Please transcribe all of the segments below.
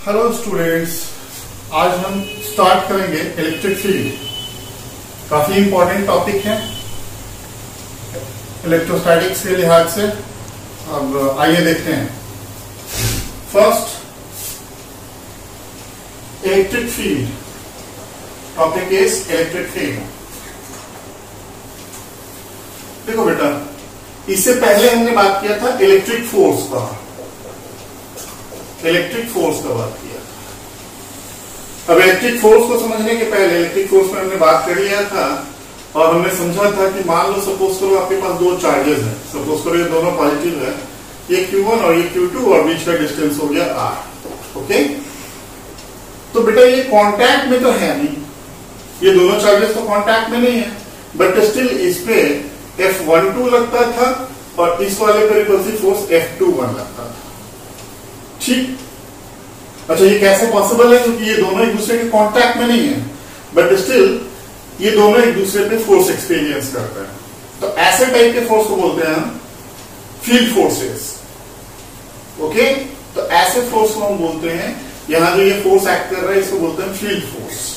Hello students, आज हम start करेंगे इलेक्ट्रिक फील्ड। काफी इंपॉर्टेंट टॉपिक है इलेक्ट्रोस्टैटिक्स के लिहाज से। अब आइए देखते हैं। First, electric field. Topic is electric field. देखो बेटा, इससे पहले हमने बात किया था इलेक्ट्रिक फोर्स का। इलेक्ट्रिक फोर्स का बात किया। अब इलेक्ट्रिक फोर्स को समझने के पहले इलेक्ट्रिक फोर्स में हमने बात कर लिया था और हमने समझा था कि मान लो सपोज करो आपके पास दो चार्जेस हैं। सपोज करो ये दोनों पॉजिटिव है, ये Q1 और ये Q2 और बीच का डिस्टेंस हो गया R। ओके, तो बेटा ये कांटेक्ट में तो है नहीं, ये दोनों चार्जेस तो कांटेक्ट में नहीं है, बट स्टिल इस पे F12 लगता था और इस वाले पे रिपल्सिव फोर्स F21 लगता था। ठीक, अच्छा ये कैसे पॉसिबल है? क्योंकि ये दोनों एक दूसरे के कांटेक्ट में नहीं है, बट स्टिल ये दोनों एक दूसरे पे फोर्स एक्सपीरियंस करते हैं। तो ऐसे टाइप के फोर्स को बोलते हैं हम फील्ड फोर्सेस। ओके, तो ऐसे फोर्स को हम बोलते हैं, यहां जो ये फोर्स एक्ट कर रहा है इसको बोलते हैं फील्ड फोर्स।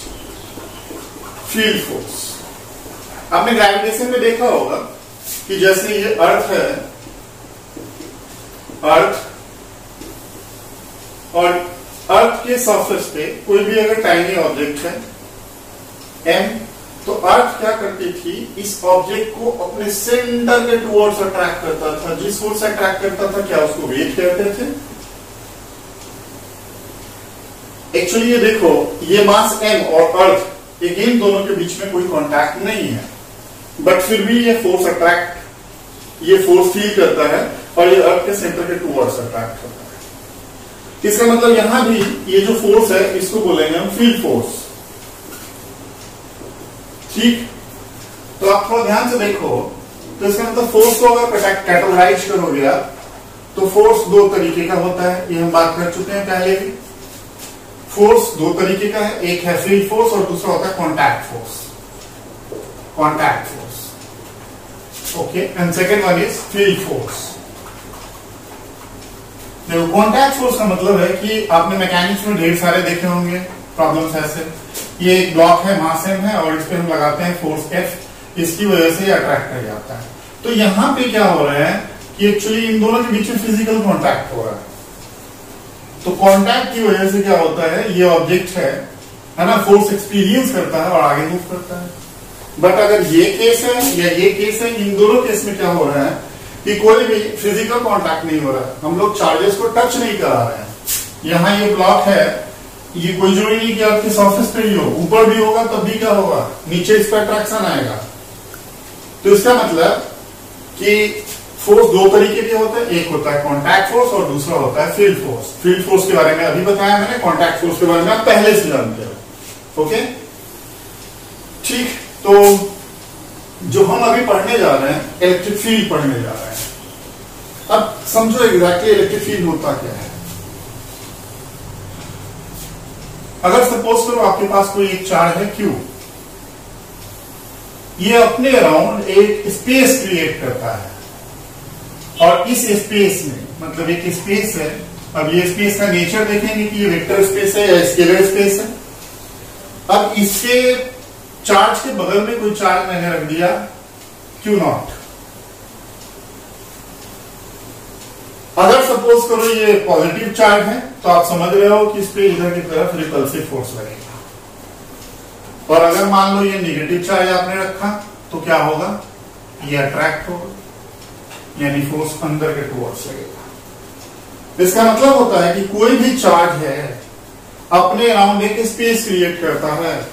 फील्ड फोर्स आपने ग्रेविटेशन में देखा होगा कि जैसे ये अर्थ है, अर्थ और अर्थ के सरफेस पे कोई भी अगर टाइनी ऑब्जेक्ट है m, तो अर्थ क्या करती थी, इस ऑब्जेक्ट को अपने सेंटर के टुवर्ड्स अट्रैक्ट करता था। जिस फोर्स से अट्रैक्ट करता था क्या उसको वेट कहते थे। एक्चुअली ये देखो, ये मास m और अर्थ इन दोनों के बीच में कोई कांटेक्ट नहीं है, बट फिर भी ये फोर्स अट्रैक्ट, ये फोर्स फील करता है और ये अर्थ के सेंटर के टुवर्ड्स अट्रैक्ट होता है। इसका मतलब यहां भी ये जो फोर्स है इसको बोलेंगे हम फील्ड फोर्स। ठीक, तो आप थोड़ा ध्यान से देखो, तो इसका मतलब फोर्स को अगर कैटेगराइज करोगे आप, तो फोर्स दो तरीके का होता है, ये हम बात कर चुके हैं पहले भी। फोर्स दो तरीके का है, एक है फील्ड फोर्स और दूसरा होता है contact force. Contact force, okay, and second one is field force. देखो, कॉन्टैक्ट फोर्स का मतलब है कि आपने मैकेनिक्स में ढेर सारे देखे होंगे प्रॉब्लम्स ऐसे। ये एक ब्लॉक है, मास m है और इस पे हम लगाते हैं फोर्स F, इसकी वजह से ये अट्रैक्ट कर जाता है। तो यहां पे क्या हो रहा है कि एक्चुअली इन दोनों के बीच में फिजिकल कॉन्टैक्ट हो रहा है। तो कॉन्टैक्ट की वजह से क्या होता है, ये ऑब्जेक्ट है ना, फोर्स एक्सपीरियंस करता है और आगे मूव करता है। बट अगर ये केस है या ये केस है, इन दोनों केस में क्या हो रहा है कि कोई भी फिजिकल कांटेक्ट नहीं हो रहा है, हम लोग चार्जेस को टच नहीं करा रहे हैं। यहां ये ब्लॉक है, ये कोई जरूरी नहीं कि आपके सरफेस पे ही हो, ऊपर भी होगा तब भी क्या होगा, नीचे इस पर अट्रैक्शन आएगा। तो इसका मतलब कि फोर्स दो तरीके के होते हैं, एक होता है कांटेक्ट फोर्स और दूसरा होता है फील्ड फोर्स। फील्ड फोर्स के बारे में अभी बताया मैंने, कांटेक्ट फोर्स के बारे में आप पहले से जानते हो। ओके, ठीक, तो जो हम अभी पढ़ने जा रहे हैं इलेक्ट्रिक फील्ड पढ़ने जा रहे हैं। अब समझो एग्जैक्टली इलेक्ट्रिक फील्ड होता क्या है। अगर सपोज करो आपके पास कोई एक चार्ज है Q, ये अपने अराउंड एक स्पेस क्रिएट करता है और इस स्पेस में, मतलब एक स्पेस है, अब ये स्पेस का नेचर देखेंगे कि ये वेक्टर स्पेस है या स्केलर स्पेस है। अब इसके चार्ज के बगल में कोई चार्ज मैंने रख दिया Q0। अगर सपोज करो ये पॉजिटिव चार्ज है तो आप समझ रहे हो कि इस पे इधर की तरफ रिपल्सिव फोर्स लगेगा। और अगर मान लो ये नेगेटिव चार्ज आपने रखा तो क्या होगा, ये अट्रैक्ट होगा, यानी फोर्स अंदर के टुवर्ड्स लगेगा। इसका मतलब होता है कि कोई भी चार्ज है अपने अराउंड एक स्पेस क्रिएट करता है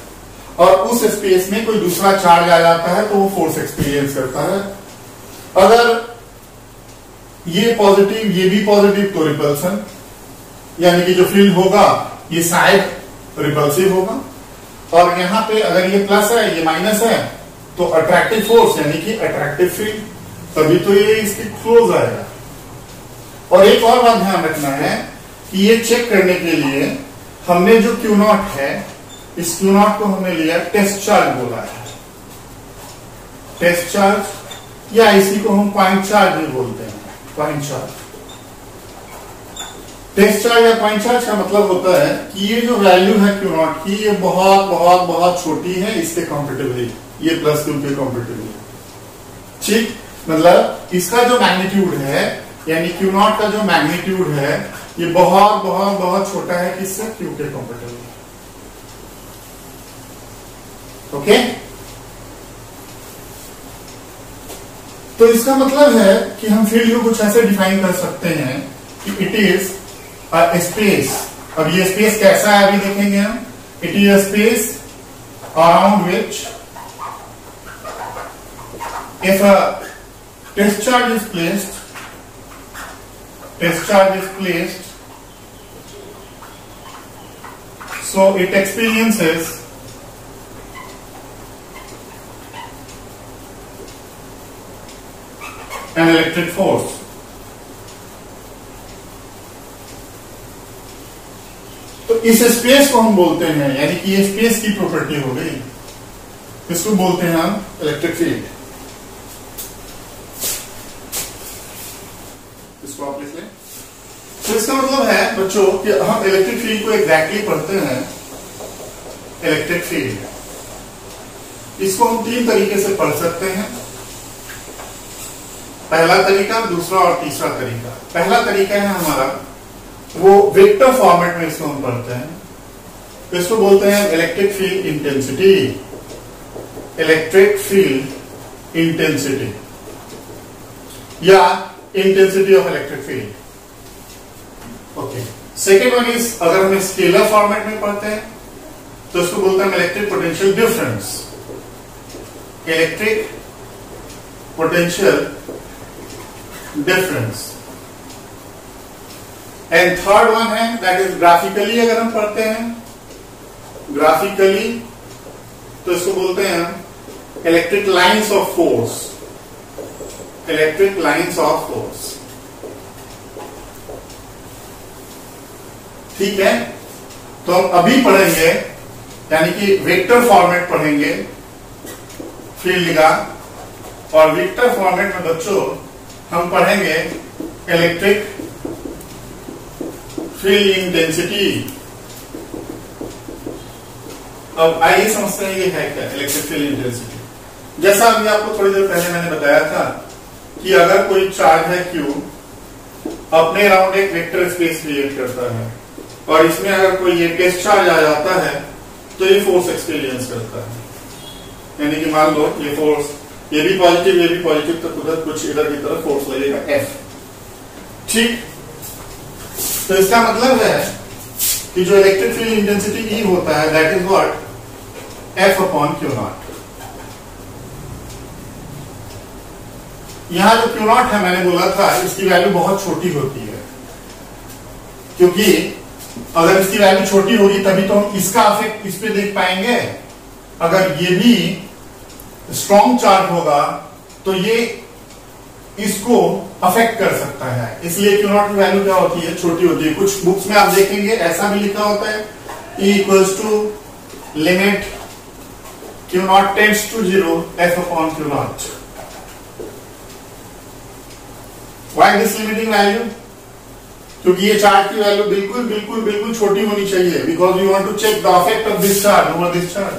और उस स्पेस में कोई दूसरा चार्ज आ जाता है तो वो फोर्स एक्सपीरियंस करता है। अगर ये पॉजिटिव ये भी पॉजिटिव तो रिपल्सन, यानी कि जो फील्ड होगा ये शायद रिपल्सिव होगा। और यहां पे अगर ये प्लस है ये माइनस है तो अट्रैक्टिव फोर्स यानी कि अट्रैक्टिव फील्ड, तभी तो ये इसके क्लोज आएगा। और एक और बात ध्यान रखना है कि ये चेक करने के लिए हमने जो Q0 है, इस Q0 को हमने लिया टेस्ट चार्ज बोला है, टेस्ट चार्ज, या इसी को हम पॉइंट चार्ज भी बोलते हैं, पॉइंट चार्ज। टेस्ट चार्ज या पॉइंट चार्ज का मतलब होता है कि ये जो वैल्यू है क्यू नॉट की, ये बहुत बहुत बहुत छोटी है इसके कॉम्पेटिबली, ये प्लस क्यू के कॉम्पेटिबली। ठीक, मतलब इसका जो मैग्नीट्यूड है, यानी क्यू नॉट का जो मैग्नीट्यूड है, ये बहुत बहुत बहुत छोटा है किससे, क्यू के कॉम्पेटिबली। ओके, तो इसका मतलब है कि हम फील्ड को कुछ ऐसे डिफाइन कर सकते हैं कि इट इज अ स्पेस। अब ये स्पेस कैसा है अभी देखेंगे हम। It is a space around which if a test charge is placed, so it experiences an electric force. तो इस स्पेस को हम बोलते हैं, यानी कि ये स्पेस की प्रॉपर्टी हो गई, इसको बोलते हैं हम इलेक्ट्रिक फील्ड। इसको आप लिख लें। तो इसका मतलब है बच्चों कि हम इलेक्ट्रिक फील्ड को एग्जैक्टली पढ़ते हैं। इलेक्ट्रिक फील्ड, इसको हम तीन तरीके से पढ़ सकते हैं। पहला तरीका, दूसरा और तीसरा तरीका। पहला तरीका है हमारा वो वेक्टर फॉर्मेट में इसको हम पढ़ते हैं, तो इसको बोलते हैं electric field intensity. Electric field intensity या intensity of electric field. Okay, second one is, अगर हम स्केलर फॉर्मेट में पढ़ते हैं तो इसको बोलते हैं electric potential difference. Electric potential difference. And third one है दैट इज ग्राफिकली। अगर हम पढ़ते हैं ग्राफिकली तो इसको बोलते हैं हम electric lines of force. Electric lines of force. ठीक है, तो हम अभी पढ़ेंगे, यानी कि वेक्टर फॉर्मेट पढ़ेंगे फील्ड का, और वेक्टर फॉर्मेट में बच्चों हम पढ़ेंगे इलेक्ट्रिक फील्ड इंटेंसिटी। अब आइए समझते हैं ये है क्या इलेक्ट्रिक फील्ड इंटेंसिटी। जैसा अभी आपको थोड़ी देर पहले मैंने बताया था कि अगर कोई चार्ज है Q अपने अराउंड एक वेक्टर स्पेस क्रिएट करता है, और इसमें अगर कोई ये टेस्ट चार्ज आ जाता है तो ये फोर्स एक्सपीरियंस करता है। यानी कि मान लो ये फोर्स, ये भी पॉजिटिव, तो उधर कुछ इधर की तरफ फोर्स लगेगा F। ठीक, तो इसका मतलब है कि जो इलेक्ट्रिक फील्ड इंटेंसिटी E होता है that is what, F upon Q not. यहां जो Q नॉट है मैंने बोला था इसकी वैल्यू बहुत छोटी होती है, क्योंकि अगर इसकी वैल्यू छोटी होगी तभी तो हम इसका इफेक्ट इस पे देख पाएंगे। अगर ये भी स्ट्रॉन्ग चार्ज होगा तो ये इसको अफेक्ट कर सकता है, इसलिए Q नॉट की वैल्यू क्या होती है, छोटी होती है। कुछ बुक्स में आप देखेंगे ऐसा भी लिखा होता है E equals to limit Q naught tends to 0 F upon Q naught. Why this limiting value? क्योंकि ये चार्ज की वैल्यू बिल्कुल बिल्कुल बिल्कुल छोटी होनी चाहिए, because we want to check the effect of this charge over this charge.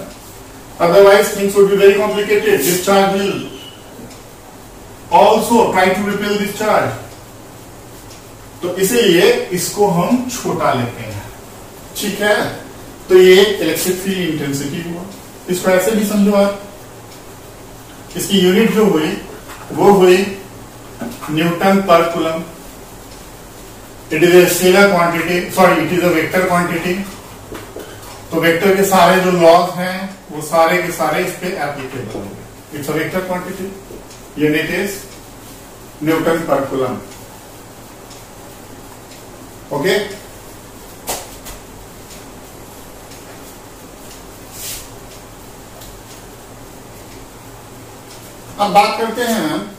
Otherwise things would be very complicated. This charge will also try to repel this charge, तो इसीलिए इसको हम छोटा लेते हैं। ठीक है, तो ये इलेक्ट्रिक फील्ड इंटेंसिटी हुआ। इसको ऐसे भी समझो आप, इसकी यूनिट जो हुई वो हुई न्यूटन पर coulomb. It is a scalar quantity, sorry it is a vector quantity. तो वेक्टर के सारे जो लॉज हैं वो सारे के सारे इस पे एप्लीकेबल होंगे। It's a vector quantity, unit is Newton पर कूलम। ओके, अब बात करते हैं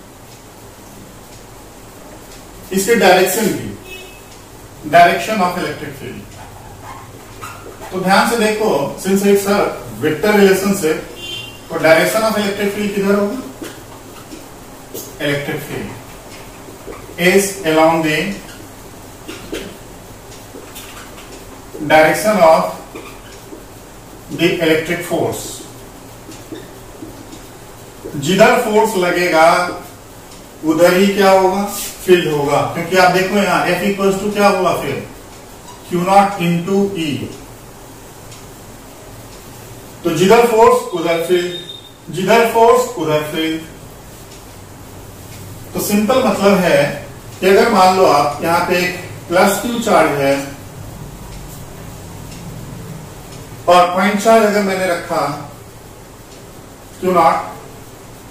इसके डायरेक्शन की, डायरेक्शन ऑफ इलेक्ट्रिक फील्ड। तो ध्यान से देखो, since it's a vector relationship, तो डायरेक्शन ऑफ इलेक्ट्रिक फील्ड किधर होगा? Electric field is along the direction of the electric force, जिधर फोर्स लगेगा उधर ही क्या होगा, फील्ड होगा। क्योंकि आप देखो यहां F इक्वल्स टू क्या हुआ फिर Q0 इंटू E, तो जिधर फोर्स उधर फील्ड, जिधर फोर्स उधर फील्ड। तो सिंपल मतलब है कि अगर मान लो आप यहां पे एक प्लस Q चार्ज है और पॉइंट चार्ज अगर मैंने रखा Q0,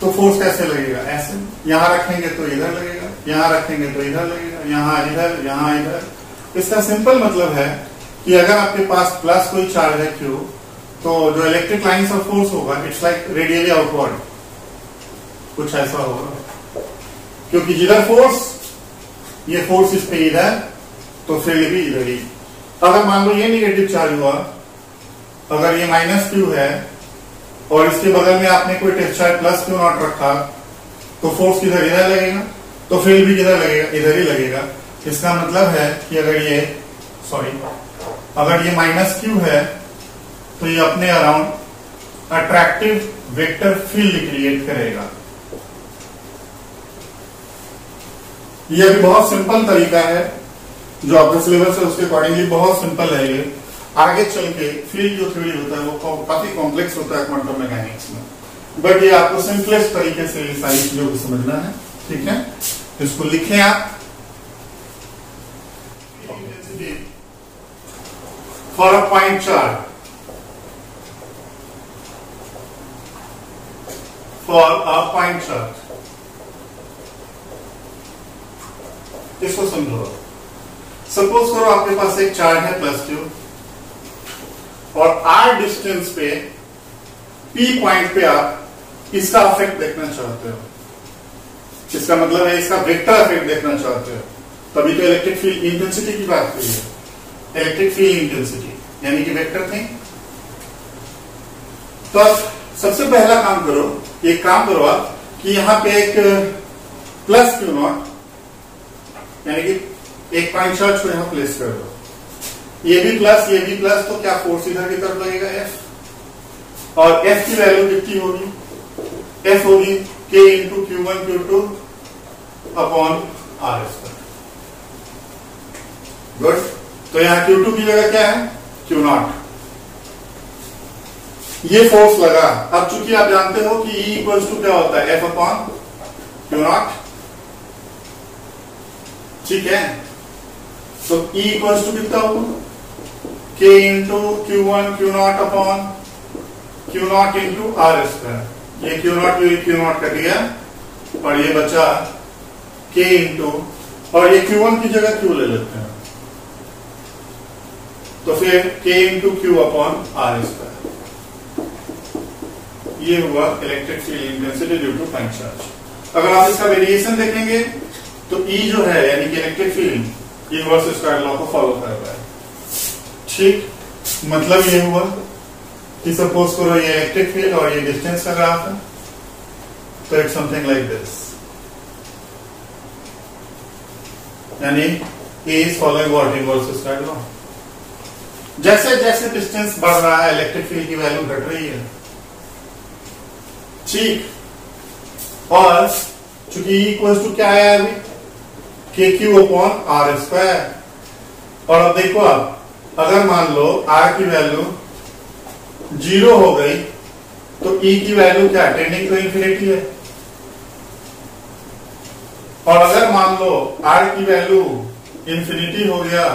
तो फोर्स कैसे लगेगा, ऐसे यहां रखेंगे तो इधर लगेगा, यहां रखेंगे तो इधर लगेगा, यहां इधर, यहां इधर। इसका सिंपल मतलब है कि अगर आपके पास प्लस कोई चार्ज है Q, तो जो इलेक्ट्रिक लाइन्स ऑफ फोर्स होगा इट्स लाइक रेडियली आउटवर्ड, कुछ ऐसा होगा। क्योंकि जिधर फोर्स, ये फोर्स इस पे इधर, तो फील्ड भी इधर ही। अगर मान लो ये निगेटिव चार्ज हुआ, अगर ये माइनस Q है और इसके बगल में आपने कोई टेस्ट चार्ज प्लस Q0 रखा, तो फोर्स किधर, इधर लगेगा, तो फील्ड भी किधर लगेगा, इधर ही लगेगा। इसका मतलब है कि अगर ये माइनस Q है तो ये अपने around attractive vector field create करेगा। ये भी बहुत सिंपल तरीका है जो आपका सिलेबस है उसके अकॉर्डिंगली बहुत सिंपल है। ये आगे चल के फील्ड जो थ्योरी होता है वो काफी कॉम्प्लेक्स होता है क्वांटम मैकेनिक्स में, बट ये आपको सिंपलेस्ट तरीके से ये सारी चीजों को समझना है। ठीक है, इसको लिखें आप। For a point charge, for a point charge, इसको समझो। सपोज करो आपके पास एक चार्ज है प्लस Q और R डिस्टेंस पे P पॉइंट पे आप इसका इफेक्ट देखना चाहते हो, इसका मतलब है इसका वेक्टर इफेक्ट देखना चाहते हो। तभी तो इलेक्ट्रिक फील्ड इंटेंसिटी की बात करी है, इलेक्ट्रिक फील्ड इंटेंसिटी यानी कि वेक्टर थिंग। तो अब सबसे पहला काम करो, एक काम करो आप कि यहां पे एक प्लस Q0 यानी कि एक पॉइंट चार्ज को यहां प्लेस कर दो, ये भी प्लस ये भी प्लस, तो क्या फोर्स इधर की तरफ लगेगा F, और F की वैल्यू कितनी होगी, F होगी K into Q1 Q2 upon R square. Good, तो यहां Q2 की जगह क्या है Q0, ये फोर्स लगा। अब चूंकि आप जानते हो कि E इक्वल्स टू क्या होता है F अपॉन Q0, ठीक है, तो E इक्वल्स टू कितना होगा K into Q1 Q0 upon Q0 into R square. ये Q0 कट गया और ये बचा K इंटू, और ये Q1 की जगह Q ले लेते हैं, तो फिर K into Q upon R square. ये हुआ electric field intensity due two point charge. अगर आप इसका वेरिएशन देखेंगे तो E जो है यानी कि electric field inverse square law को फॉलो कर रहा है। ठीक, मतलब ये हुआ कि सपोज करो ये इलेक्ट्रिक फील्ड और ये डिस्टेंस का ग्राफ है, तो इट्स समथिंग लाइक दिस, यानी A is following what, inverse square law. जैसे जैसे डिस्टेंस बढ़ रहा है इलेक्ट्रिक फील्ड की वैल्यू घट रही है। ठीक, और चूंकि E इक्वल्स टू क्या है अभी KQ अपॉन R स्क्वायर, और अब देखो आप अगर मान लो R की वैल्यू 0 हो गई तो E की वैल्यू क्या टेंडिंग टू इंफिनिटी है, और अगर मान लो R की वैल्यू इंफिनिटी हो गया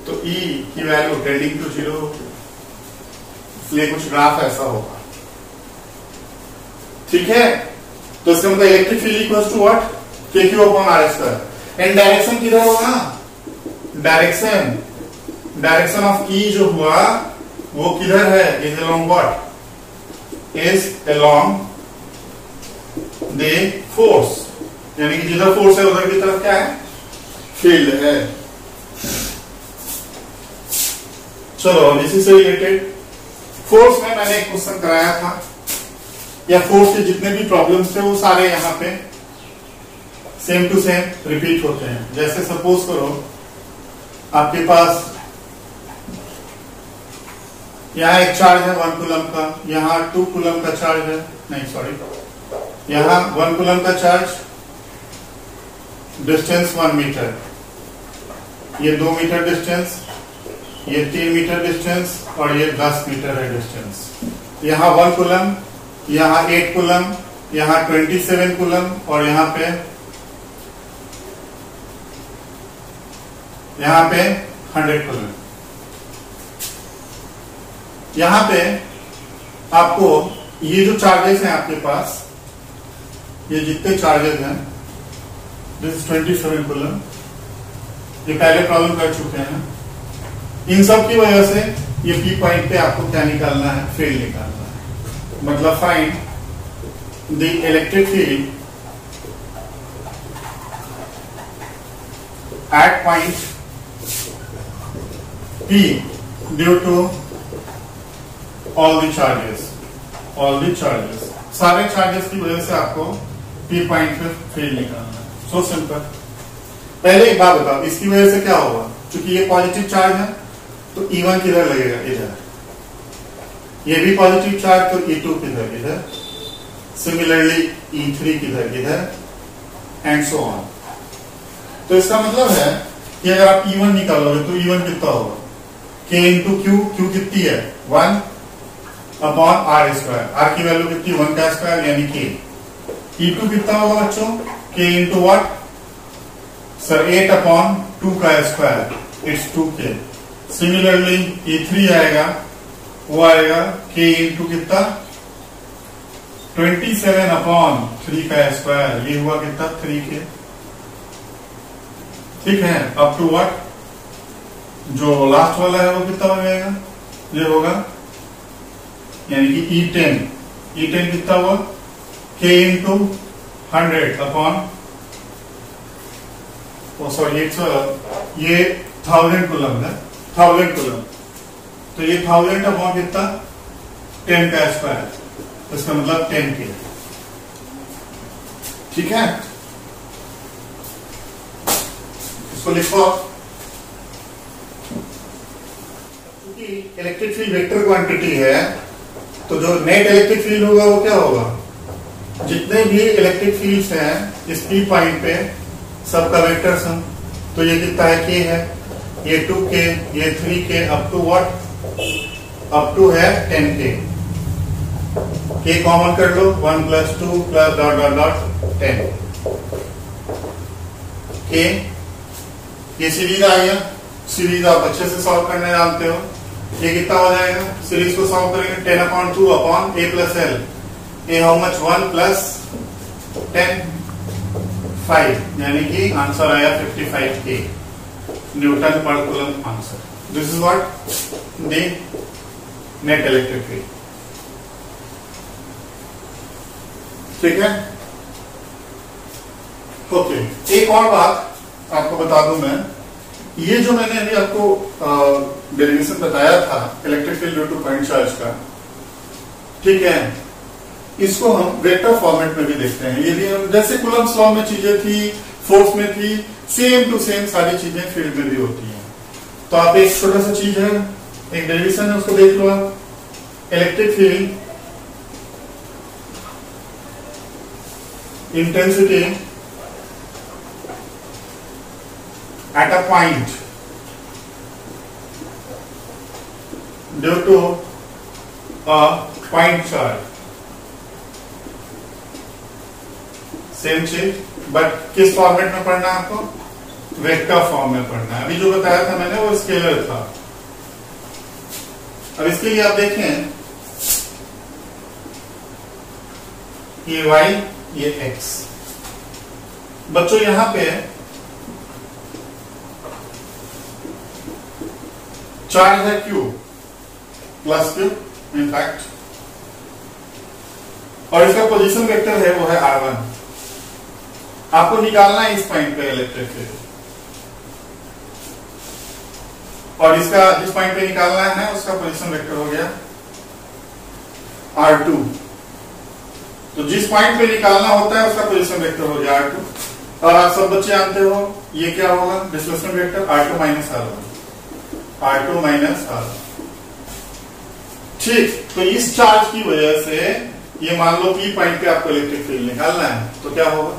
तो E की वैल्यू टेंडिंग टू 0 होगी। इसलिए कुछ ग्राफ ऐसा होगा। ठीक है, तो इसका मतलब electric field equals to what KQ upon R square. And direction किधर होगा, डायरेक्शन ऑफ E जो हुआ वो किधर है, is along what, is along the force, यानी कि जिधर फोर्स है उधर की तरफ क्या है, फील्ड है। चलो अब इसी से रिलेटेड फोर्स में मैंने एक क्वेश्चन कराया था, या फोर्स के जितने भी प्रॉब्लम्स थे वो सारे यहां पे सेम टू सेम रिपीट होते हैं। जैसे सपोज करो आपके पास यहाँ एक चार्ज है 1 कूलम का, यहाँ 2 कूलम का चार्ज है, नहीं सॉरी, यहाँ 1 कूलम का चार्ज, डिस्टेंस 1 मीटर, ये 2 मीटर डिस्टेंस, ये 3 मीटर डिस्टेंस और ये 10 मीटर है डिस्टेंस। यहाँ 1 कूलम, यहाँ 8 कूलम, यहाँ 27 कूलम और यहाँ पे 100 कूलम। यहाँ पे आपको ये जो चार्जेस हैं आपके पास, ये जितने चार्जेस हैं, दिस 27 कूलम, ये पहले प्रॉब्लम कर चुके हैं। इन सब की वजह से ये पी पॉइंट पे आपको क्या निकालना है, फील्ड निकालना है। मतलब find the electric field at point P due to all the charges, सारे चार्जेस की वजह से आपको P पॉइंट पे फील्ड निकालना है। So simple. पहले एक बात बताओ, इसकी वजह से क्या होगा, क्योंकि ये पॉजिटिव चार्ज है तो E1 किधर लगेगा, इधर, ये भी पॉजिटिव चार्ज तो E2 किधर, इधर, सिमिलरली E3 किधर, इधर, एंड सो ऑन। तो इसका मतलब है कि अगर आप E1 निकालोगे तो E1 कितना होगा, K इंटू Q, Q कितनी है 1 अपॉन R स्क्वायर, R की वैल्यू कितनी 1 का स्क्वायर यानी K। E2 कितना होगा बच्चों, K into what sir 8 upon 2 का square, it's 2K। Similarly E3 आएगा, वो आएगा K इंटू कितना 27 अपॉन 3 का स्क्वायर, ये हुआ कितना 3K। ठीक है, अप टू व्हाट, जो लास्ट वाला है वो कितना हो जाएगा, ये होगा यानी कि E10 कितना हुआ K इंटू 100 अपॉन, सॉरी ये 1000 कूलम है, 1000 कूलम, तो ये 1000 अपॉन कितना 10 का स्क्वायर, इसका मतलब 10K। ठीक है, इसको लिखो। क्योंकि इलेक्ट्रिक फील्ड वेक्टर क्वांटिटी है तो जो नेट इलेक्ट्रिक फील्ड होगा वो क्या होगा, जितने भी इलेक्ट्रिक फील्ड्स हैं इस पी पॉइंट पे सबका वेक्टर सम। तो ये कितना है, K है, ये 2K, ये 3K, up to what, up to है 10K। K कॉमन कर लो, 1 plus 2 plus dot dot dot 10 K। ये सीरीज आ गया, सीरीज आप अच्छे से सॉल्व करने जानते हो। ये कितना हो जाएगा, सीरीज को सॉल्व करेंगे 10 upon 2 upon A plus L, A how much 1 plus 10 5, यानी कि आंसर आया 55K न्यूटन पर coulomb answer. This is what the net electric field. ठीक है, ओके। एक और बात आपको बता दूं मैं, ये जो मैंने अभी आपको डेरिवेशन बताया था electric field due two point charge का, ठीक है, इसको हम वेक्टर फॉर्मेट में भी देखते हैं। ये भी हम जैसे कूलम्स लॉ में चीजें थी, फोर्स में थी, सेम टू सेम सारी चीजें फील्ड में भी होती हैं। तो आप एक छोटा सा चीज है, एक डेरिवेशन है, उसको देख लो आप। Electric field intensity at a point due to a point charge, same चीज, बट किस फॉर्मेट में पढ़ना है आपको, वेक्टर फॉर्म में पढ़ना है। अभी जो बताया था मैंने वो स्केलर था। अब इसके लिए आप देखें, ये y, ये x। बच्चों यहां पे चार्ज है Q, प्लस Q इनफैक्ट, और इसका पोजीशन वेक्टर है वो है R1। आपको निकालना है इस पॉइंट पे इलेक्ट्रिक फील्ड, और इसका जिस पॉइंट पे निकालना है उसका पोजीशन वेक्टर हो गया R2। तो जिस पॉइंट पे निकालना होता है उसका पोजीशन वेक्टर हो गया R2। और आप सब बच्चे जानते हो ये क्या होगा, displacement vector R2 minus R1, R2 minus R1। ठीक, तो इस चार्ज की वजह से ये मान लो P पॉइंट पे आपको इलेक्ट्रिक फील्ड निकालना है, तो क्या होगा?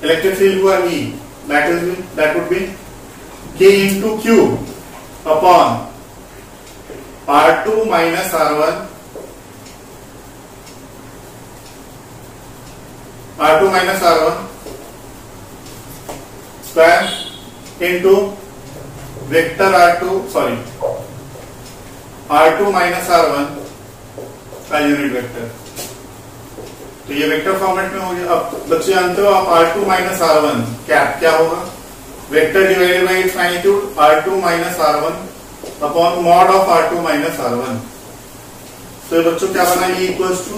इलेक्ट्रिक फील्ड हुआ E, that would B K into Q upon R2 minus R1 square into vector R2 minus R1 का यूनिट वेक्टर। तो ये वेक्टर फॉर्मेट में हो गया। अब बच्चे जानते हो आप R2 माइनस R1 क्या होगा? Vector divided by its magnitude R2 minus R1 upon mod of R2 minus R1। तो बच्चों क्या बना? ये इक्वल्स टू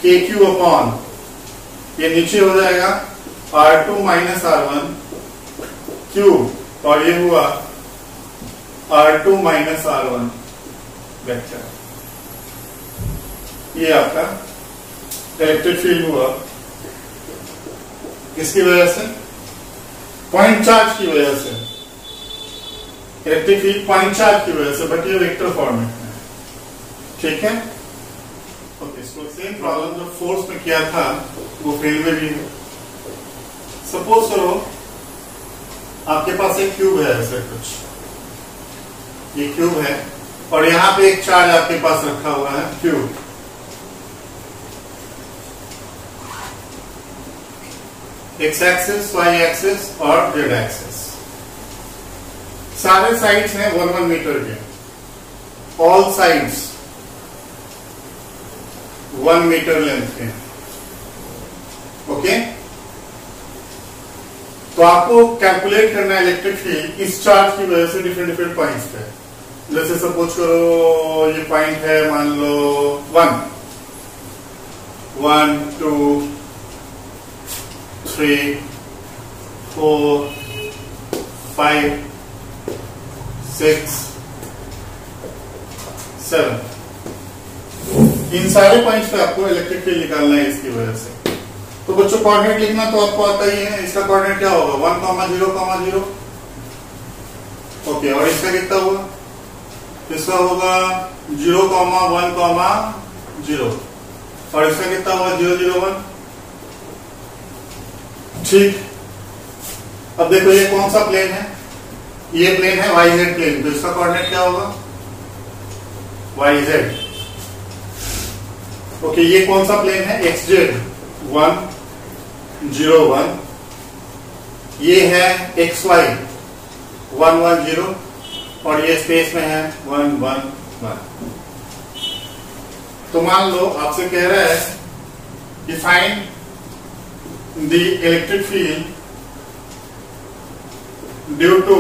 KQ अपॉन, ये नीचे हो जाएगा R2 माइनस R1 क्यूब, और ये हुआ R2 माइनस R1 वेक्टर। ये आपका इलेक्ट्रिक फील्ड हुआ, किसकी वजह से? पॉइंट चार्ज की वजह से। इलेक्ट्रिक फील्ड पॉइंट चार्ज की वजह से, बट ये वेक्टर फॉर्मेट में है। ठीक है, ओके। सेम प्रॉब्लम जो फोर्स में किया था वो फील्ड में भी है। सपोज करो आपके पास एक क्यूब है, ऐसे कुछ, ये क्यूब है और यहां पे एक चार्ज आपके पास रखा हुआ है cube. X axis, y axis और जेड एक्सिस। सारे साइड्स हैं 1 मीटर के, ऑल साइड्स 1 मीटर लेंथ के। ओके, तो आपको कैलकुलेट करना है इलेक्ट्रिक फील्ड इस चार्ज की वजह से डिफरेंट पॉइंट्स पे। जैसे सपोज करो ये पॉइंट है, मान लो 1, 2, 3, 4, 5, 6, 7। इन सारे पॉइंट्स पे आपको इलेक्ट्रिक फील्ड निकालना है इसकी वजह से। तो बच्चों कोऑर्डिनेट लिखना तो आपको आता ही है। इसका कोऑर्डिनेट क्या होगा? 1, 0, 0। ओके, और इसका कितना हुआ? इसका होगा 0, 1, 0, और इसका कितना हुआ? 0, 0, 1। ठीक, अब देखो ये कौन सा प्लेन है? ये प्लेन है YZ प्लेन, तो इसका कोऑर्डिनेट क्या होगा? YZ। ओके, ये कौन सा प्लेन है? XZ, 1, 0, 1। ये है XY, 1, 1, 0, और ये स्पेस में है 1, 1, 1। तो मान लो आपसे कह रहा है कि find the electric field due to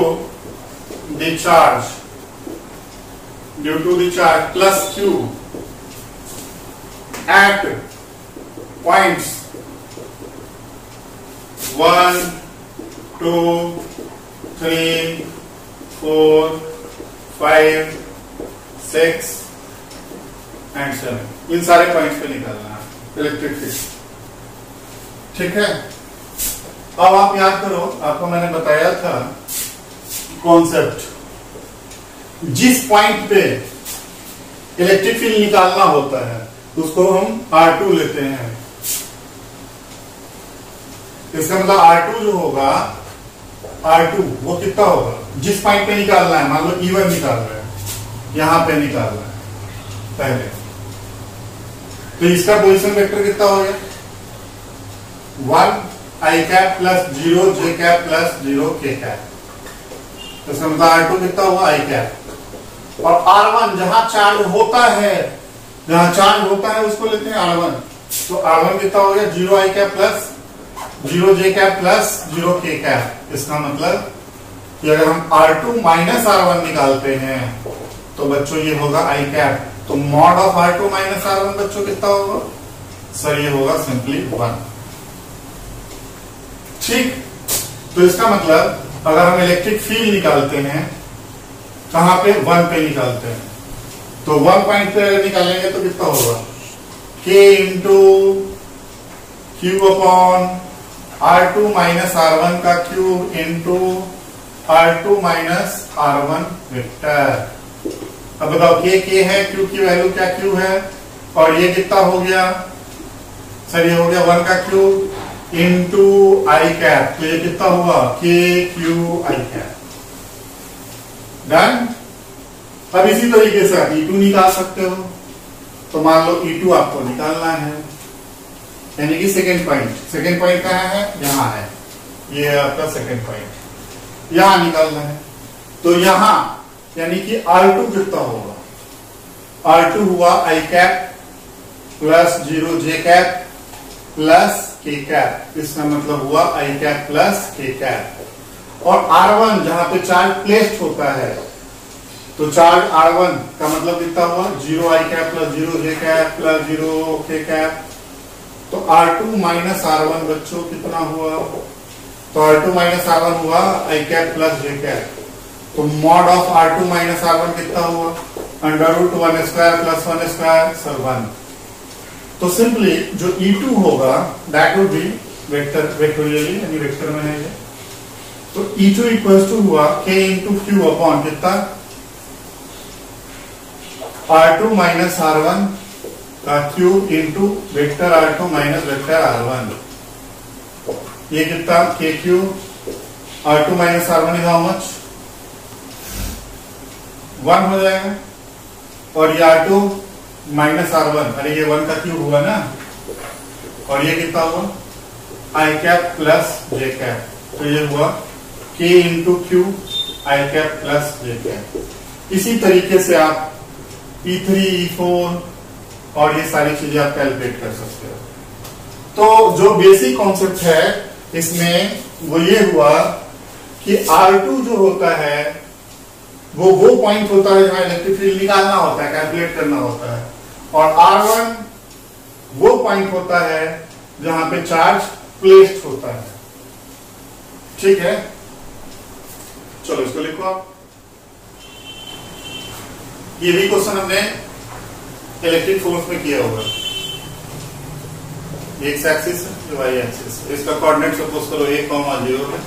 the charge plus Q at points 1, 2, 3, 4, 5, 6 and 7। इन सारे पॉइंट्स पे निकालना है इलेक्ट्रिक फील्ड। ठीक है, अब आप याद करो, आपको मैंने बताया था कॉन्सेप्ट। जिस पॉइंट पे इलेक्ट्रिक फील्ड निकालना होता है उसको हम R2 लेते हैं। इसका मतलब R2 जो होगा, R2 वो कितना होगा? जिस पॉइंट पे निकालना है, मान लो E1 निकाल रहे हैं, यहां पे निकालना है पहले, तो इसका पोजीशन वेक्टर कितना हो गया? 1 I cap plus 0 J cap plus 0 K cap. तो इसका मतलब R2 कितना हुआ? I cap. और R1 जहां चार्ज होता है उसको लेते हैं R1। तो R1 कितना हो गया? 0 I cap plus 0 J cap plus 0 K cap. इसका मतलब कि अगर हम R2 माइनस R1 निकालते हैं तो बच्चों ये होगा I कैप। तो mod of R2 minus R1 बच्चों कितना होगा? सर ये होगा सिंपली 1। ठीक, तो इसका मतलब अगर हम इलेक्ट्रिक फील्ड निकालते हैं कहां पे? 1 पे निकालते हैं, तो 1 पॉइंट पे अगर निकालेंगे तो कितना होगा? K into Q upon R2 minus R1 का cube into R2 minus R1 vector. अब बताओ के है, क्यू की वैल्यू क्या क्यू है, और ये कितना हो गया सर, ये हो गया 1 का क्यूब इंटू आई कैप, तो ये कितना हुआ के क्यू आई कैप। डन। अब इसी तरीके से आप E2 निकाल सकते हो। तो मान लो E2 आपको निकालना है, यानी कि सेकेंड पॉइंट कहाँ है, यहाँ है, ये है आपका सेकेंड पॉइंट, यहां निकालना है। तो यहां यानी कि R2 कितना होगा, R2 हुआ i cap plus 0 J cap plus के कैप, इसका मतलब हुआ आई कैप प्लस के कैप। और R1 जहां पे चार्ज प्लेस्ड होता है, तो चार्ज R1 का मतलब कितना हुआ 0 आई कैप प्लस 0 जे कैप प्लस 0 के कैप। तो R2 माइनस R1 बच्चों कितना हुआ, तो R2 माइनस R1 हुआ i cap plus j cap. तो mod of R2 minus R1 कितना हुआ, under root 1 square plus 1 square, sir 1। तो सिंपली जो E2 होगा दैट वुड बी वेक्टोरियली यानी वेक्टर में है ये। तो E2 इक्वल्स टू हुआ K इंटू क्यू अपॉन कितना R2 माइनस R1 का cube into vector R2 minus vector R1। ये कितना K cube R2 minus R1 is how much 1 हो जाएगा, और ये R2 माइनस R1, अरे ये 1 का क्यूब हुआ ना, और ये कितना हुआ i cap plus j cap. तो ये हुआ K into Q I cap plus j cap. इसी तरीके से आप E3 E4 और ये सारी चीजें आप कैलकुलेट कर सकते हो। तो जो बेसिक कॉन्सेप्ट है इसमें वो ये हुआ कि R2 जो होता है वो पॉइंट होता है जहां इलेक्ट्रिक फील्ड निकालना होता है, कैलकुलेट करना होता है, और R1 वो पॉइंट होता है जहां पे चार्ज प्लेस्ड होता है। ठीक है, चलो इसको लिखो आप। ये भी क्वेश्चन हमने इलेक्ट्रिक फोर्स में किया होगा। एक्स एक्सिस है, वाई एक्सिस, इसका कोऑर्डिनेट सपोज करो 1,0 है,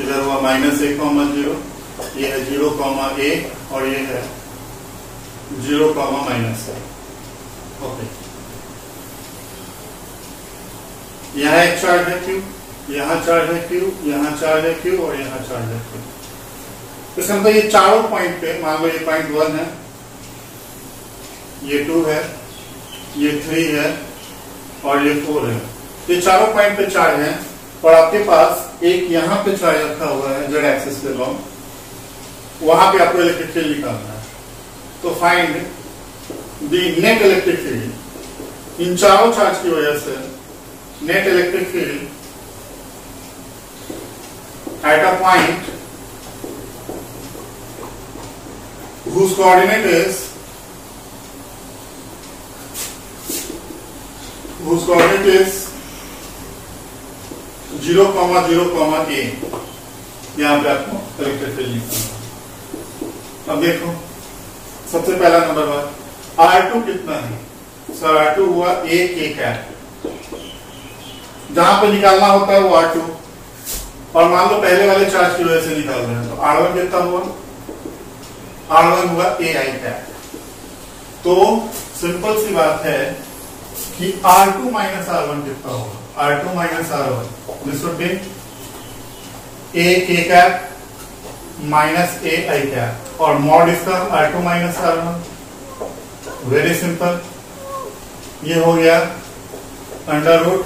इधर हुआ -1,0, ये है 0,a और ये है 0,-a। ओके, यहां एक चार्ज है Q, यहां चार्ज है Q, यहां चार्ज है Q और यहां चार्ज है Q। तो इसका मतलब ये चारों पॉइंट पे, मान लो ये पॉइंट 1 है, ये 2 है, ये 3 है और ये 4 है। ये चारों पॉइंट पे चार्ज है, और आपके पास एक यहां पे चार्ज रखा हुआ है जेड एक्सिस पे लॉन्ग, वहां पे आपको इलेक्ट्रिक फील्ड निकालना है। तो find the net electric field. इन चारों चार्ज की वजह से net electric field at a point whose coordinate is 0,0,a, यहां पे आपको इलेक्ट्रिक फील्ड निकालना। अब देखो सबसे पहला नंबर बात, R2 कितना है सर, R2 हुआ a k कैप, जहां पे निकालना होता है वो R2, और मान लो पहले वाले चार्ज की वजह से निकाल रहे हैं, तो R1 कितना हुआ, R1 हुआ a i कैप। तो सिंपल सी बात है कि R2 माइनस R1 कितना होगा, R2 minus R1 this would be a k cap minus a i cap, और मॉड इसका R2 minus R1, very simple, ये हो गया under root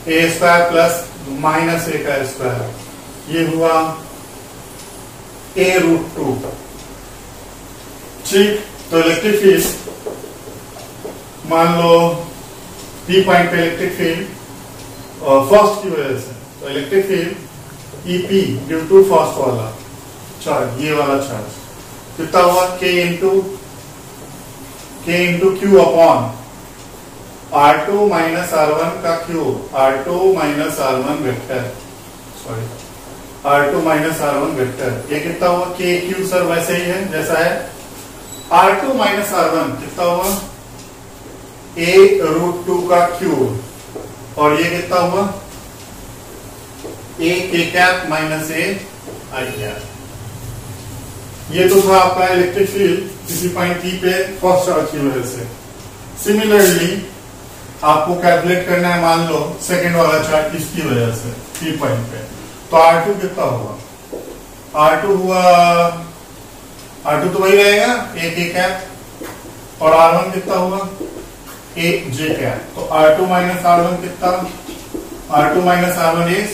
a square plus minus a का स्क्वायर, ये हुआ a रूट 2। ठीक, तो इलेक्ट्रिक फील्ड मान लो P पॉइंट पे इलेक्ट्रिक फील्ड फर्स्ट की वजह से, तो electric field EP due to first वाला चार्ज, ये वाला चार्ज कितना हुआ K into Q upon R2 minus R1 का cube, R2 minus R1 vector, sorry R2 minus R1 vector, ये कितना हुआ K क्यू सर वैसे ही है जैसा है, R2 माइनस R1 कितना हुआ a रूट 2 का क्यूब, और ये कितना हुआ a k cap minus a i cap. ये तो था आपका इलेक्ट्रिक फील्ड किसी पॉइंट P पे फर्स्ट चार्ज की वजह से। सिमिलरली आपको कैलकुलेट करना है, मान लो सेकेंड वाला चार्ज इसकी वजह से P पॉइंट पे, तो R2 कितना हुआ? R2 हुआ, R2 तो वही रहेगा A K कैप, और R1 कितना हुआ? A J cap. तो R2 माइनस R1 कितना? R2 minus R1 is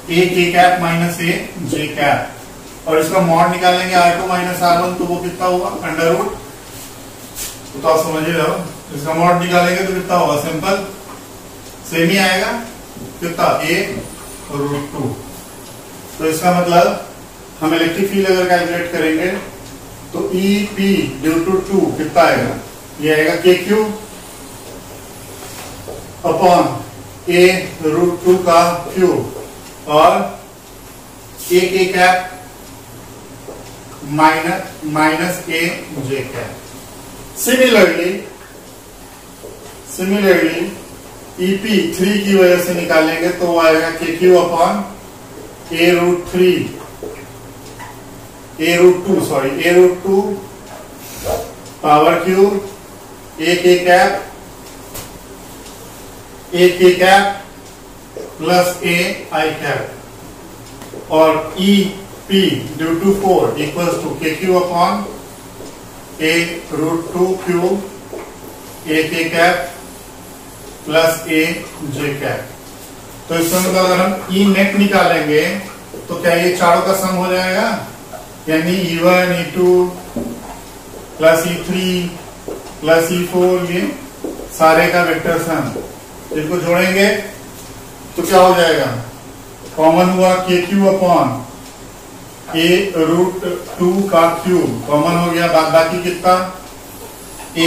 A K cap minus A J cap, और इसका मॉड निकालेंगे R2 माइनस R1, तो वो कितना हुआ? Under root. तो आप समझ ही रहे हो, इसका मॉड निकालेंगे तो कितना होगा? सिंपल सेम ही आएगा, कितना? A root 2। तो इसका मतलब हम इलेक्ट्रिक फील्ड अगर कैलकुलेट करेंगे तो EP ड्यू टू 2 कितना आएगा? ये आएगा KQ अपॉन A रूट 2 का क्यूब, और A K cap minus A J cap. Similarly EP 3 की वजह से निकालेंगे तो वो आएगा KQ अपॉन A root 2 power cube A K cap plus A I cap, और EP due to 4 equals to KQ अपॉन A root 2 cube A K cap plus A J cap. तो इसमें मतलब अगर हम E नेट निकालेंगे तो क्या ये चारों का सम हो जाएगा, यानी E1 E2 plus E3 plus E4, ये सारे का वेक्टर सम, इनको जोड़ेंगे तो क्या हो जाएगा? कॉमन हुआ KQ अपॉन A रूट 2 का क्यूब, कॉमन हो गया, बाद बाकी कितना? A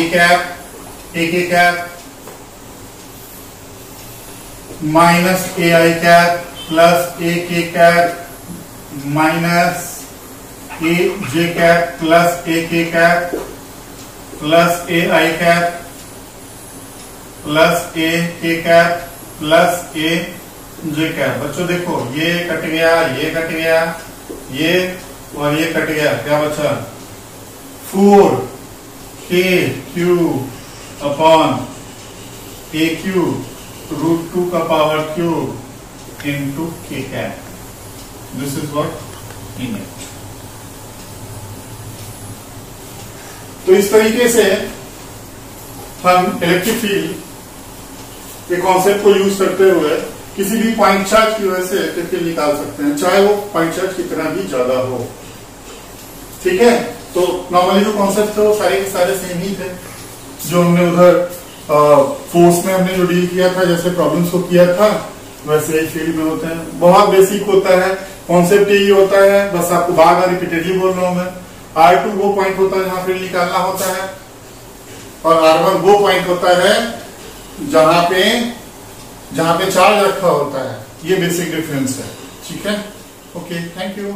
K cap minus A I cap plus A K cap minus A J cap plus A K cap plus A I cap plus A K cap plus A J cap. बच्चों देखो, ये cut गया, ये cut गया, ये और ये cut गया, क्या बचा? 4 KQ अपॉन AQ रूट 2 का power cube into K cap. This is what in it. तो इस तरीके से हम इलेक्ट्रिक फील्ड के कॉन्सेप्ट को यूज करते हुए किसी भी पॉइंट चार्ज की वजह से इलेक्ट्रिक फील्ड निकाल सकते हैं, चाहे वो पॉइंट चार्ज कितना भी ज्यादा हो। ठीक है, तो नॉर्मली जो कॉन्सेप्ट थे वो सारे के सारे सेम ही थे जो हमने उधर फोर्स में हमने जो डील किया था, जैसे प्रॉब्लम्स को किया था वैसे ही फील्ड में होते हैं। बहुत बेसिक होता है, कॉन्सेप्ट यही होता है, बस आपको बार बार रिपीटेडली बोल रहा हूं मैं। R2 वो पॉइंट होता है जहां फील्ड निकालना होता है, और R1 वो पॉइंट होता है जहां पे चार्ज रखा होता है। ये बेसिक डिफरेंस है। ठीक है, ओके, थैंक यू।